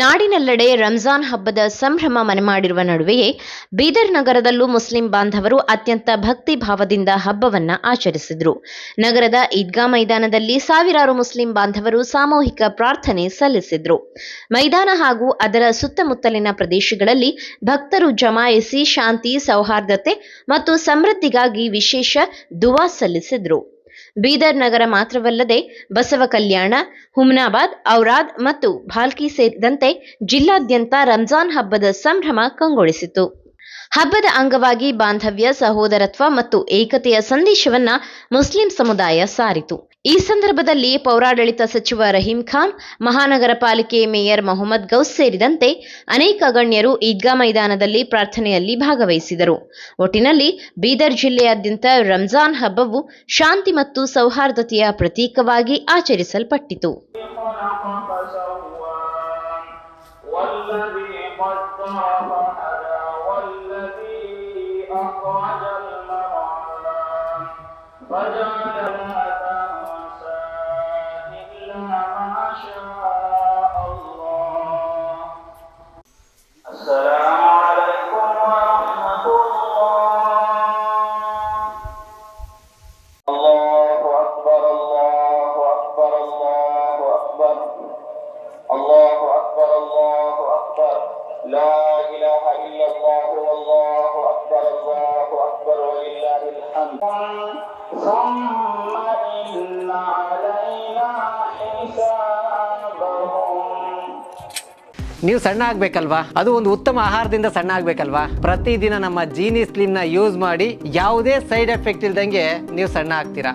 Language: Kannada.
ನಾಡಿನೆಲ್ಲೆಡೆ ರಂಜಾನ್ ಹಬ್ಬದ ಸಂಭ್ರಮ ಮನೆಮಾಡಿರುವ ನಡುವೆಯೇ ಬೀದರ್ ನಗರದಲ್ಲೂ ಮುಸ್ಲಿಂ ಬಾಂಧವರು ಅತ್ಯಂತ ಭಕ್ತಿ ಭಾವದಿಂದ ಹಬ್ಬವನ್ನ ಆಚರಿಸಿದರು. ನಗರದ ಈದ್ಗಾ ಮೈದಾನದಲ್ಲಿ ಸಾವಿರಾರು ಮುಸ್ಲಿಂ ಬಾಂಧವರು ಸಾಮೂಹಿಕ ಪ್ರಾರ್ಥನೆ ಸಲ್ಲಿಸಿದರು. ಮೈದಾನ ಹಾಗೂ ಅದರ ಸುತ್ತಮುತ್ತಲಿನ ಪ್ರದೇಶಗಳಲ್ಲಿ ಭಕ್ತರು ಜಮಾಯಿಸಿ ಶಾಂತಿ, ಸೌಹಾರ್ದತೆ ಮತ್ತು ಸಮೃದ್ಧಿಗಾಗಿ ವಿಶೇಷ ದುವಾ ಸಲ್ಲಿಸಿದರು. ಬೀದರ್ ನಗರ ಮಾತ್ರವಲ್ಲದೆ ಬಸವ ಕಲ್ಯಾಣ, ಹುಮ್ನಾಬಾದ್, ಔರಾದ್ ಮತ್ತು ಭಾಲ್ಕಿ ಸೇರಿದಂತೆ ಜಿಲ್ಲಾದ್ಯಂತ ರಂಜಾನ್ ಹಬ್ಬದ ಸಂಭ್ರಮ ಕಂಗೊಳಿಸಿತು. ಹಬ್ಬದ ಅಂಗವಾಗಿ ಬಾಂಧವ್ಯ, ಸಹೋದರತ್ವ ಮತ್ತು ಏಕತೆಯ ಸಂದೇಶವನ್ನ ಮುಸ್ಲಿಂ ಸಮುದಾಯ ಸಾರಿತು. ಈ ಸಂದರ್ಭದಲ್ಲಿ ಪೌರಾಡಳಿತ ಸಚಿವ ರಹೀಂ ಖಾನ್, ಮಹಾನಗರ ಪಾಲಿಕೆ ಮೇಯರ್ ಮೊಹಮ್ಮದ್ ಗೌಸ್ ಸೇರಿದಂತೆ ಅನೇಕ ಗಣ್ಯರು ಈದ್ಗಾ ಮೈದಾನದಲ್ಲಿ ಪ್ರಾರ್ಥನೆಯಲ್ಲಿ ಭಾಗವಹಿಸಿದರು. ಒಟ್ಟಿನಲ್ಲಿ ಬೀದರ್ ಜಿಲ್ಲೆಯಾದ್ಯಂತ ರಂಜಾನ್ ಹಬ್ಬವು ಶಾಂತಿ ಮತ್ತು ಸೌಹಾರ್ದತೆಯ ಪ್ರತೀಕವಾಗಿ ಆಚರಿಸಲ್ಪಟ್ಟಿತು. لا إله إلا الله والله أكبر ولله الحمد ثم إن علينا حسابهم. ನೀವು ಸಣ್ಣ ಆಗಬೇಕಲ್ವಾ? ಅದು ಒಂದು ಉತ್ತಮ ಆಹಾರದಿಂದ ಸಣ್ಣ ಆಗಬೇಕಲ್ವಾ? ಪ್ರತಿದಿನ ನಮ್ಮ ಜೀನಿ ಸ್ಲಿಮ್ನ ಯೂಸ್ ಮಾಡಿ ಯಾವುದೇ ಸೈಡ್ ಎಫೆಕ್ಟ್ ಇಲ್ದಂಗೆ ನೀವು ಸಣ್ಣ ಆಗ್ತೀರಾ.